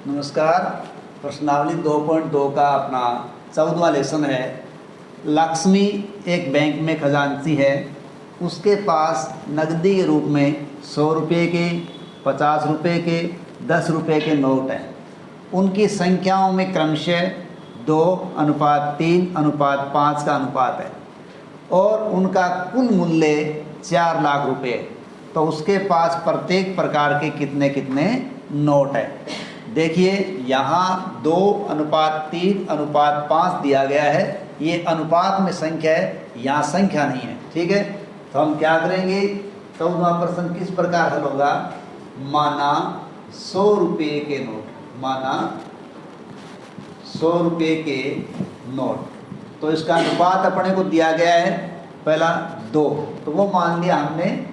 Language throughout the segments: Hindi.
नमस्कार। प्रश्नावली 2.2 का अपना 14वां लेसन है। लक्ष्मी एक बैंक में खजांची है। उसके पास नकदी के रूप में 100 रुपये के, 50 रुपये के, 10 रुपये के नोट हैं। उनकी संख्याओं में क्रमशः 2:3:5 का अनुपात है और उनका कुल मूल्य 4 लाख रुपये है। तो उसके पास प्रत्येक प्रकार के कितने कितने नोट है। देखिए यहाँ 2:3:5 दिया गया है। ये अनुपात में संख्या है, यहाँ संख्या नहीं है। ठीक है, तो हम क्या करेंगे। 14वां प्रश्न किस प्रकार हल होगा। माना 100 रुपये के नोट, माना 100 रुपये के नोट, तो इसका अनुपात अपने को दिया गया है पहला 2, तो वो मान लिया हमने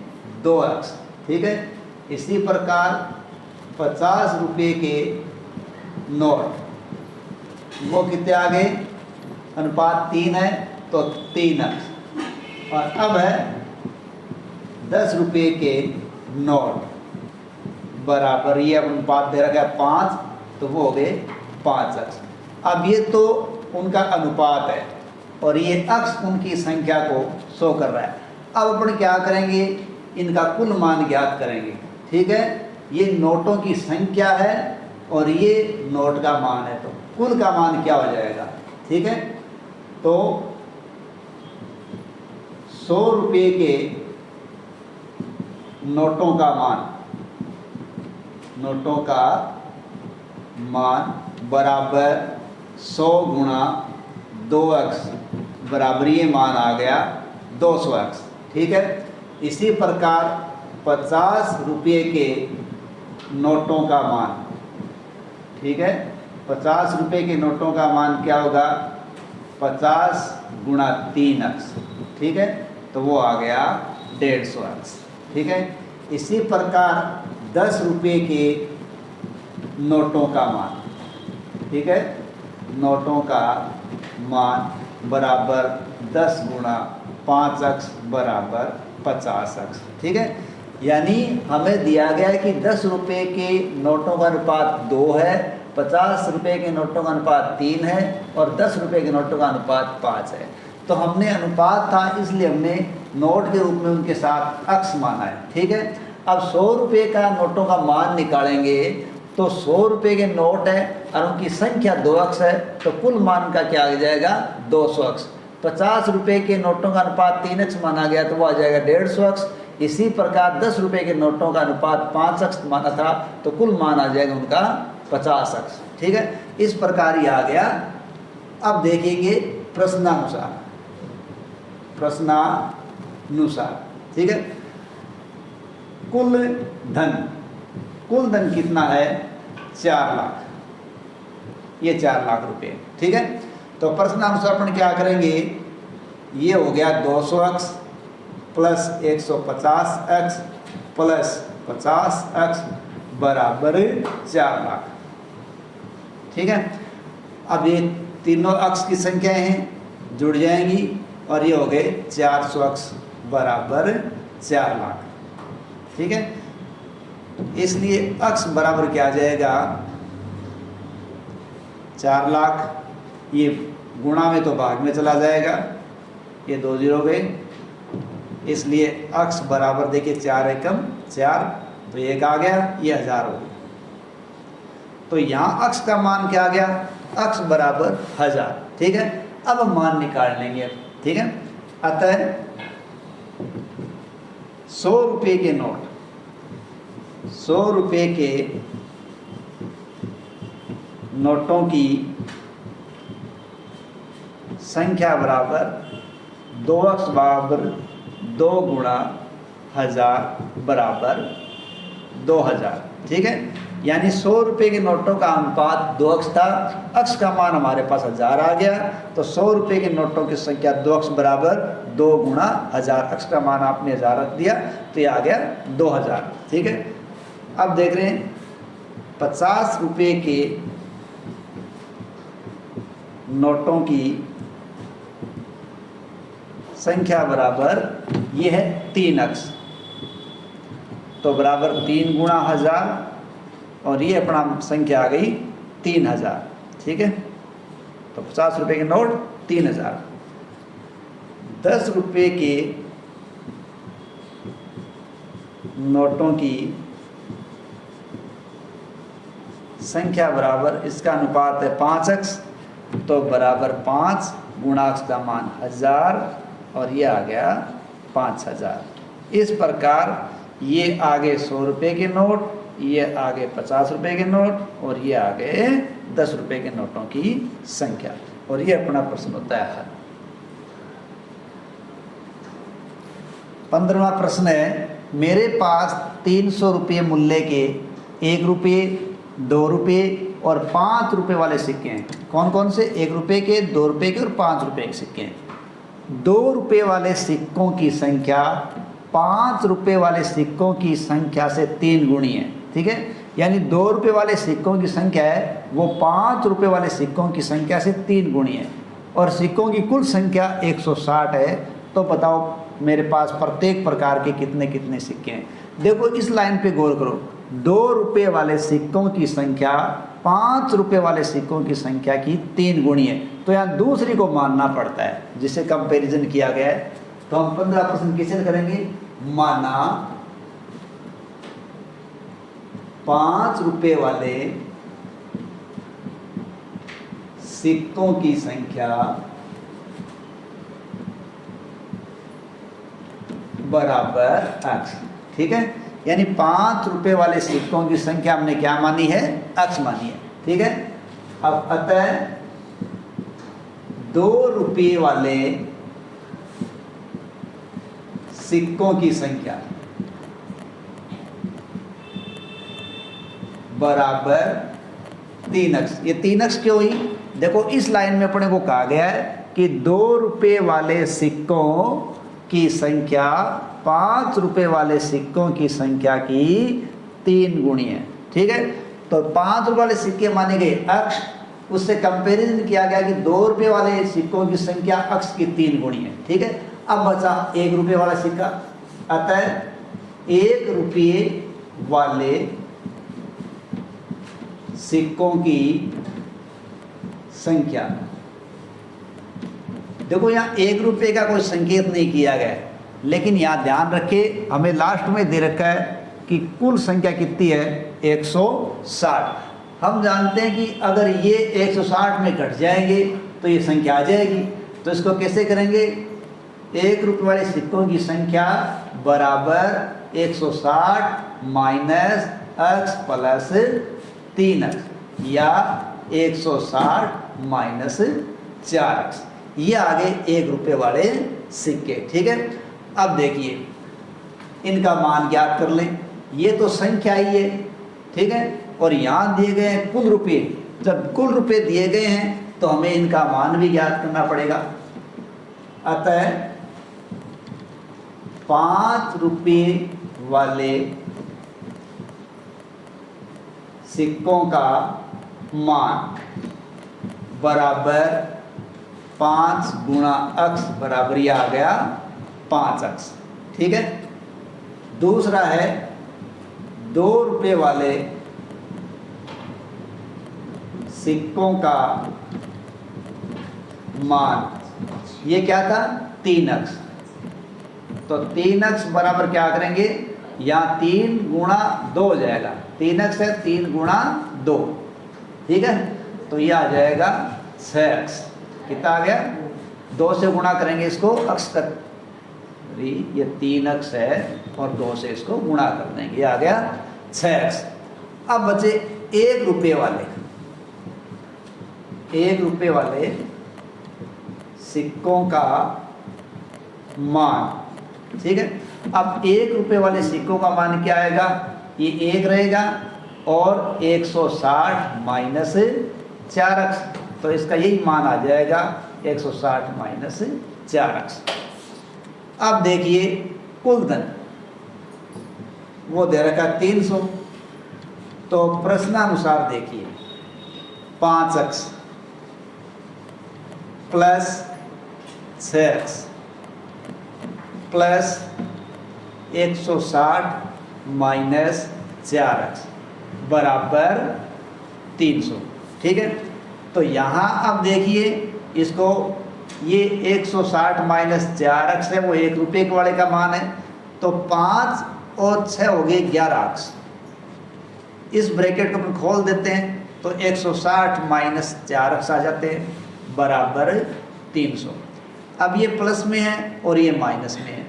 2x। ठीक है, इसी प्रकार 50 रुपये के नोट, वो कितने आ गए, अनुपात 3 है तो 3x। और अब है 10 रुपये के नोट बराबर, ये अनुपात दे रखा है 5, तो वो हो गए 5x। अब ये तो उनका अनुपात है और ये अक्ष उनकी संख्या को शो कर रहा है। अब अपन क्या करेंगे, इनका कुल मान ज्ञात करेंगे। ठीक है, ये नोटों की संख्या है और ये नोट का मान है, तो कुल का मान क्या हो जाएगा। ठीक है, तो 100 रुपये के नोटों का मान बराबर 100 गुणा 2x बराबर, ये मान आ गया 200x। ठीक है, इसी प्रकार 50 रुपये के नोटों का मान, ठीक है, 50 रुपये के नोटों का मान क्या होगा, 50 गुणा 3x। ठीक है, तो वो आ गया 150x। ठीक है, इसी प्रकार 10 रुपये के नोटों का मान, ठीक है, नोटों का मान बराबर 10 गुणा 5x बराबर 50x। ठीक है, यानी हमें दिया गया है कि 10 रुपये के नोटों का अनुपात 2 है, 50 रुपये के नोटों का अनुपात 3 है और 10 रुपये के नोटों का अनुपात 5 है। तो हमने अनुपात था इसलिए हमने नोट के रूप में उनके साथ अक्ष माना है। ठीक है, अब 100 रुपये का नोटों का मान निकालेंगे तो 100 रुपये के नोट है और उनकी संख्या 2x है, तो कुल मान का क्या आ जाएगा 200x। 50 रुपये के नोटों का अनुपात 3x माना गया तो वो आ जाएगा 150x। इसी प्रकार 10 रुपये के नोटों का अनुपात 5x माना था तो कुल मान आ जाएगा उनका 50x। ठीक है, इस प्रकार ये आ गया। अब देखेंगे प्रश्नानुसार। ठीक है, कुल धन कितना है, 4 लाख, ये 4 लाख रुपए। ठीक है, तो प्रश्नानुसार अपन क्या करेंगे, ये हो गया 200x plus 150x plus 50x बराबर 4 लाख। ठीक है, अब ये तीनों अक्ष की संख्याएं हैं, जुड़ जाएंगी और ये हो गए 400x बराबर 4 लाख। ठीक है, इसलिए अक्ष बराबर क्या आ जाएगा 4 लाख, ये गुणा में तो भाग में चला जाएगा, ये 2 0 गए, इसलिए अक्ष बराबर देखिए 4 एकम 4, तो 1 आ गया, ये 1000 हो गया। तो यहाँ अक्ष का मान क्या आ गया, अक्ष बराबर 1000। ठीक है, अब हम मान निकाल लेंगे। ठीक है, अतः 100 रुपये के नोट, 100 रुपये के नोटों की संख्या बराबर 2x बराबर 2 गुणा 1000 बराबर 2000। ठीक है, यानी 100 रुपये के नोटों का अनुपात 2x था, अक्ष का मान हमारे पास 1000 आ गया, तो 100 रुपये के नोटों की संख्या 2x बराबर 2 गुणा 1000, अक्ष का मान आपने 1000 रख दिया तो ये आ गया 2000। ठीक है, अब देख रहे हैं 50 रुपये के नोटों की संख्या बराबर ये है 3x, तो बराबर 3 गुणा 1000 और ये अपना संख्या आ गई 3000। ठीक है, तो 50 रुपये के नोट 3000। 10 रुपये के नोटों की संख्या बराबर, इसका अनुपात है 5x, तो बराबर 5 गुणा x का मान 1000 और ये आ गया 5000। इस प्रकार ये आगे 100 रुपये के नोट, ये आगे 50 रुपये के नोट और ये आगे 10 रुपये के नोटों की संख्या, और ये अपना प्रश्न होता है हल। 15वां प्रश्न है, मेरे पास 300 रुपये मूल्य के 1 रुपये, 2 रुपये और 5 रुपये वाले सिक्के हैं। कौन कौन से? 1 रुपये के, 2 रुपये के और 5 रुपये के सिक्के हैं। 2 रुपये वाले सिक्कों की संख्या 5 रुपये वाले सिक्कों की संख्या से 3 गुणी है। ठीक है, यानी 2 रुपये वाले सिक्कों की संख्या है वो 5 रुपये वाले सिक्कों की संख्या से 3 गुणी है, और सिक्कों की कुल संख्या 160 है। तो बताओ मेरे पास प्रत्येक प्रकार के कितने कितने सिक्के हैं। देखो इस लाइन पे गौर करो, 2 रुपये वाले सिक्कों की संख्या 5 रुपये वाले सिक्कों की संख्या की 3 गुणी है, तो यहाँ दूसरी को मानना पड़ता है जिसे कंपैरिजन किया गया है। तो हम 15% किसे करेंगे? माना 5 रुपये वाले सिक्कों की संख्या बराबर x। ठीक है, यानी 5 रुपये वाले सिक्कों की संख्या हमने क्या मानी है? x मानी है। ठीक है, अब अतः 2 रुपये वाले सिक्कों की संख्या बराबर 3x। ये 3x क्यों हुई? देखो इस लाइन में अपने को कहा गया है कि 2 रुपये वाले सिक्कों की संख्या 5 रुपये वाले सिक्कों की संख्या की 3 गुणी है। ठीक है, तो 5 रुपये वाले सिक्के माने गए x, उससे कंपैरिजन किया गया कि 2 रुपये वाले सिक्कों की संख्या x की 3 गुणी है। ठीक है, अब बचा 1 रुपये वाला सिक्का, अतः 1 रुपये वाले सिक्कों की संख्या, देखो यहाँ 1 रुपये का कोई संकेत नहीं किया गया है, लेकिन यहाँ ध्यान रखें हमें लास्ट में दे रखा है कि कुल संख्या कितनी है? 160। हम जानते हैं कि अगर ये 160 में घट जाएंगे तो ये संख्या आ जाएगी। तो इसको कैसे करेंगे? 1 रुपये वाले सिक्कों की संख्या बराबर 160 माइनस x प्लस 3x, या 160 माइनस 4x, ये आगे 1 रुपये वाले सिक्के। ठीक है, अब देखिए इनका मान ज्ञात कर लें। ये तो संख्या ही है। ठीक है, और यहाँ दिए गए हैं कुल रुपये। जब कुल रुपये दिए गए हैं तो हमें इनका मान भी ज्ञात करना पड़ेगा। अतः 5 रुपये वाले सिक्कों का मान बराबर 5 गुणा x, बराबर ये आ गया 5x। ठीक है, दूसरा है 2 रुपये वाले सिक्कों का मान, ये क्या था? 3x। तो 3x बराबर क्या करेंगे? यहाँ 3 गुणा 2 हो जाएगा, 3x है 3 गुणा 2। ठीक है, तो ये आ जाएगा 6x। कितना आ गया? 2 से गुणा करेंगे इसको x कर, ये 3x है और 2 से इसको गुणा कर देंगे, ये आ गया 6x। अब बचे 1 रुपये वाले, 1 रुपये वाले सिक्कों का मान। ठीक है, अब 1 रुपये वाले सिक्कों का मान क्या आएगा? ये 1 रहेगा और 160 माइनस 4x, तो इसका यही मान आ जाएगा 160 माइनस 4x। अब देखिए कुल धन वो दे रखा 300, तो प्रश्नानुसार देखिए 5x plus 6x plus 160 minus 4x, बराबर 300। ठीक है, तो यहाँ अब देखिए इसको, ये 160 माइनस 4x है, वो 1 रुपये के वाले का मान है, तो 5 और 6 हो गए 11x। इस ब्रैकेट को हम खोल देते हैं तो 160 माइनस 4x आ जाते हैं बराबर 300। अब ये प्लस में है और ये माइनस में है,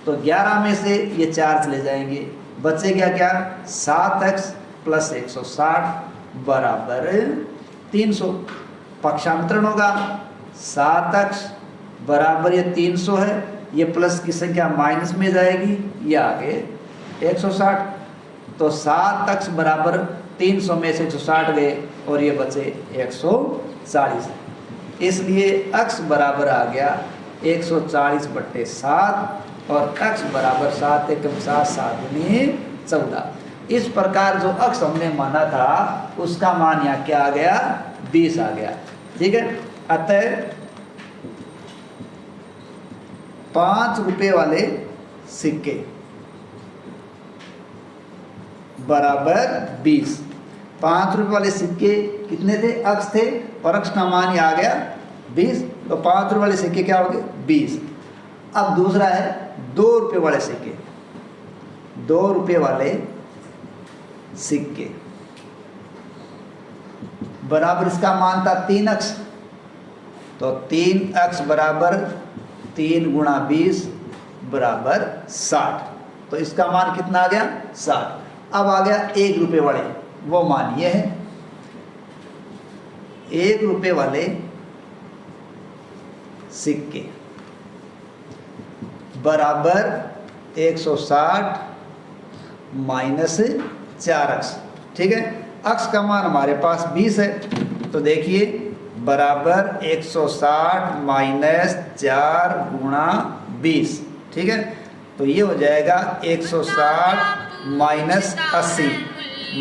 तो 11 में से ये 4 चले जाएंगे, बचेगा क्या 7x प्लस 160 बराबर 300। पक्षांतरण होगा 7x बराबर ये 300 है, ये प्लस की संख्या माइनस में जाएगी, ये आगे 160, तो 7x बराबर 300 में से 160 गए और ये बचे 140, इसलिए x बराबर आ गया 140/7 और x बराबर 7 एकम 7 7 में 14। इस प्रकार जो x हमने माना था उसका मान यहाँ क्या आ गया 20 आ गया। ठीक है, अतः 5 रुपये वाले सिक्के बराबर 20। 5 रुपये वाले सिक्के कितने थे, अक्ष थे, और अक्ष का मान आ गया 20, तो 5 रुपये वाले सिक्के क्या हो गए 20। अब दूसरा है 2 रुपये वाले सिक्के। 2 रुपये वाले सिक्के बराबर इसका मान था 3 अक्ष, तो 3 अक्ष बराबर 3 गुणा 20 बराबर 60, तो इसका मान कितना आ गया 60। अब आ गया 1 रुपये वाले, वो मान ये है 1 रुपये वाले सिक्के बराबर 160 माइनस 4x। ठीक है, अक्ष का मान हमारे पास 20 है, तो देखिए बराबर 160 माइनस 4 गुणा 20। ठीक है, तो ये हो जाएगा 160 माइनस 80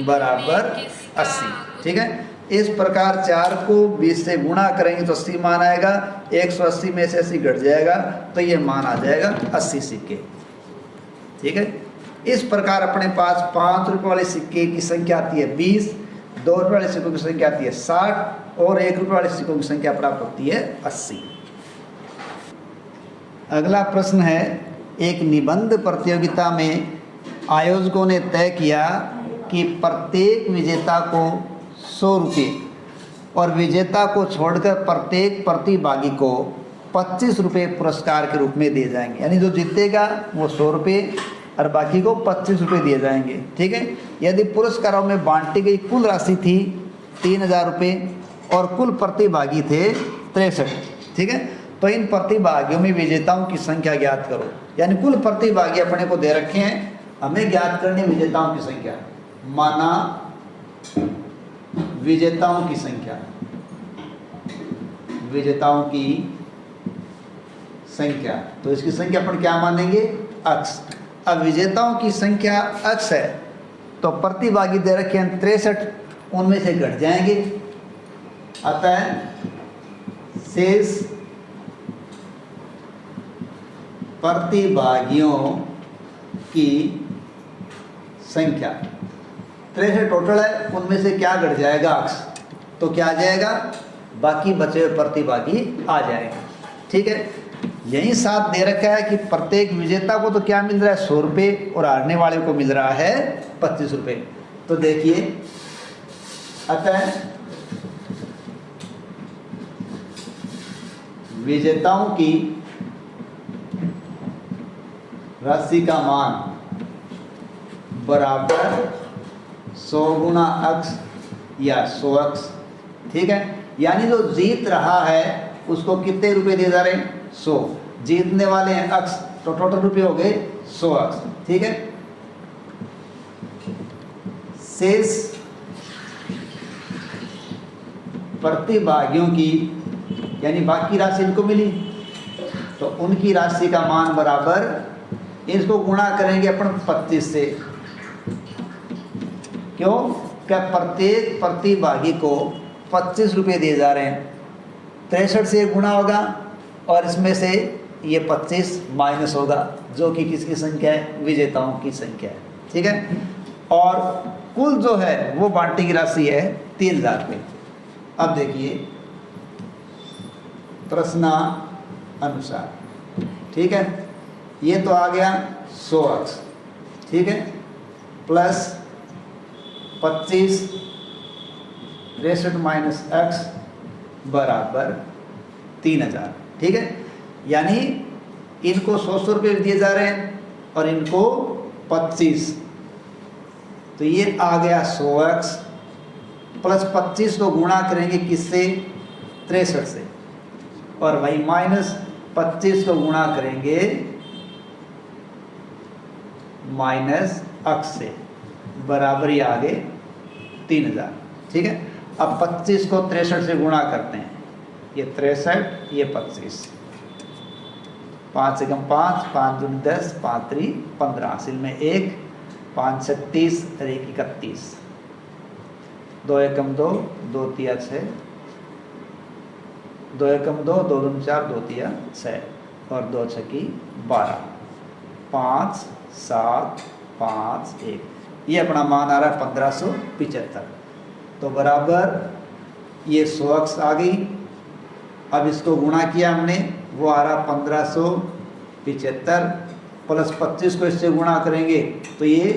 बराबर 80। ठीक है, इस प्रकार 4 को 20 से गुणा करेंगे तो 80 मान आएगा, 180 में से 80 घट जाएगा तो ये मान आ जाएगा 80 सिक्के। ठीक है, इस प्रकार अपने पास 5 रुपये वाले सिक्के की संख्या आती है 20, 2 रुपये वाले सिक्कों की संख्या आती है 60 और 1 रुपये वाले सिक्कों की संख्या प्राप्त होती है 80। अगला प्रश्न है, एक निबंध प्रतियोगिता में आयोजकों ने तय किया कि प्रत्येक विजेता को 100 रुपये और विजेता को छोड़कर प्रत्येक प्रतिभागी को 25 रुपये पुरस्कार के रूप में दिए जाएंगे। यानी जो जीतेगा वो 100 रुपये और बाकी को 25 रुपये दिए जाएंगे। ठीक है, यदि पुरस्कारों में बांटी गई कुल राशि थी 3000 रुपये और कुल प्रतिभागी थे 63। ठीक है, तो इन प्रतिभागियों में विजेताओं की संख्या ज्ञात करो। यानी कुल प्रतिभागी अपने को दे रखे हैं, हमें ज्ञात करनी विजेताओं की संख्या। माना विजेताओं की संख्या, विजेताओं की संख्या, तो इसकी संख्या अपन क्या मानेंगे x। अब विजेताओं की संख्या x है, तो प्रतिभागी दे रखे हैं 63, उनमें से घट जाएंगे, अतः शेष प्रतिभागियों की संख्या 63 टोटल है, उनमें से क्या घट जाएगा x, तो क्या आ जाएगा बाकी बचे हुए प्रतिभागी आ जाएंगे। ठीक है, यही साथ दे रखा है कि प्रत्येक विजेता को तो क्या मिल रहा है 100 रुपये और हारने वाले को मिल रहा है 25 रुपये। तो देखिए, अतः विजेताओं की राशि का मान बराबर 100 गुणा x या 100x। ठीक है, यानी जो जीत रहा है उसको कितने रुपए दिए जा रहे हैं 100, जीतने वाले हैं x, तो टोटल रुपए हो गए 100x। ठीक है, शेष प्रतिभागियों की यानी बाकी राशि इनको मिली, तो उनकी राशि का मान बराबर, इसको गुणा करेंगे अपन 25 से। क्यों, क्या प्रत्येक प्रतिभागी को 25 रुपये दिए जा रहे हैं, 63 से गुणा होगा और इसमें से ये 25 माइनस होगा, जो कि किसकी संख्या है विजेताओं की संख्या है। ठीक है, और कुल जो है वो बांटी की राशि है 3000 रुपये। अब देखिए प्रश्नानुसार, ठीक है, ये तो आ गया 100 अक्स, ठीक है, प्लस 25 63 माइनस एक्स बराबर 3000, ठीक है। यानी इनको 100 रुपये दिए जा रहे हैं और इनको 25, तो ये आ गया 100x प्लस 25 को गुणा करेंगे किससे, 63 से, और भाई माइनस 25 को गुणा करेंगे माइनस अक्स से, बराबर ही आगे 3000, ठीक है। अब 25 को 63 से गुणा करते हैं, ये 63, ये 25, 5 से कम 5, 5 दूनी 10, 5 3 15, हासिल में 1, 5 36 और 1 31, 2 एकम 2, 2 तिया 6, 2 एकम 2, 2 दूनी 4, 2 तिया 6 और 2 छकी 12, 5 7 5 1, ये अपना मान आ रहा है 1575। तो बराबर ये 100 अक्स आ गई। अब इसको गुणा किया हमने, वो आ रहा 1575 प्लस 25 को इससे गुणा करेंगे तो ये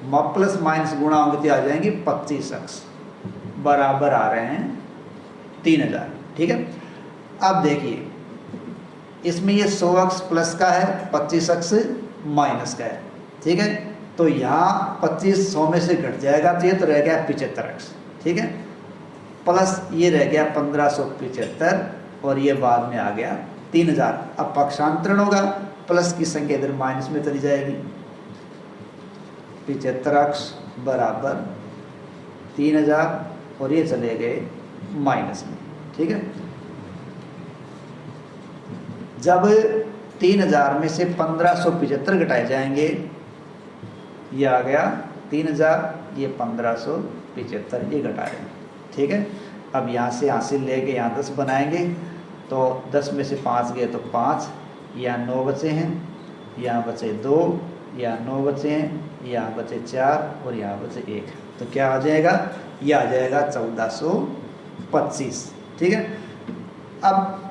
प्लस माइनस गुणा होंगे तो आ जाएंगे 25 अक्स, बराबर आ रहे हैं 3000, ठीक है। अब देखिए इसमें ये 100 अक्स प्लस का है, 25 अक्स माइनस का है, ठीक है। तो यहाँ 25 100 में से घट जाएगा तो ये तो रह गया 75 अक्स, ठीक है, प्लस ये रह गया 1575 और ये बाद में आ गया 3000। अब पक्षांतरण होगा, प्लस की संख्या इधर माइनस में चली जाएगी, 75 अक्स बराबर 3000 और ये चले गए माइनस में, ठीक है। जब 3000 में से 1575 घटाए जाएंगे, ये आ गया 3000, ये 1575 ये घटा रहे हैं, ठीक है। अब यहाँ से हासिल लेके यहाँ 10 बनाएंगे तो 10 में से 5 गए तो 5, यहाँ 9 बचे हैं, यहाँ बचे 2, यहाँ 9 बचे हैं, यहाँ बचे 4 और यहाँ बचे 1, तो क्या आ जाएगा, ये आ जाएगा 1425, ठीक है। अब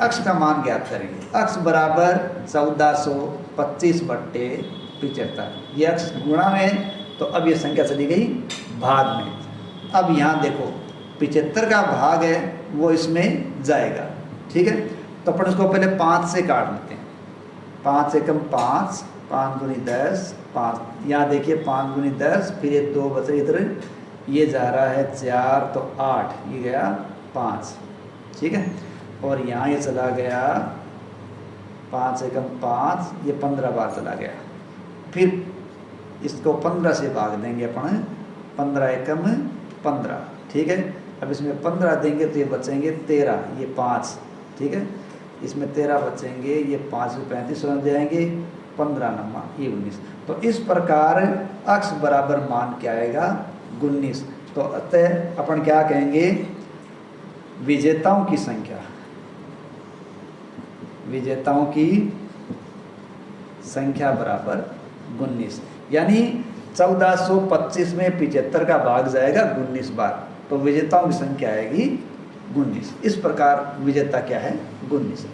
अक्स का मान ज्ञात करेंगे, अक्स बराबर 1425/75, ये अक्स गुणा में, तो अब ये संख्या चली गई भाग में। अब यहाँ देखो 75 का भाग है वो इसमें जाएगा, ठीक है। तो अपन इसको पहले 5 से काट लेते हैं, 5 एकम 5, 5 दूनी 10, 5, यहाँ देखिए 5 दूनी 10, फिर ये 2 बचे इधर, ये जा रहा है 4 तो 8, ये गया 5, ठीक है। और यहाँ ये चला गया 5 एकम 5, ये 15 बार चला गया, फिर इसको 15 से भाग देंगे अपन, 15 एकम 15, ठीक है। अब इसमें 15 देंगे तो ये बचेंगे 13, ये 5, ठीक है। इसमें 13 बचेंगे, ये 5 से 35 बन जाएंगे, 15 नमा ये 19। तो इस प्रकार अक्स बराबर मान क्या आएगा, 19। तो अतः अपन क्या कहेंगे, विजेताओं की संख्या, विजेताओं की संख्या बराबर 19, यानी 1425 में 75 का भाग जाएगा 19 बार, तो विजेताओं की संख्या आएगी 19। इस प्रकार विजेता क्या है, 19 है।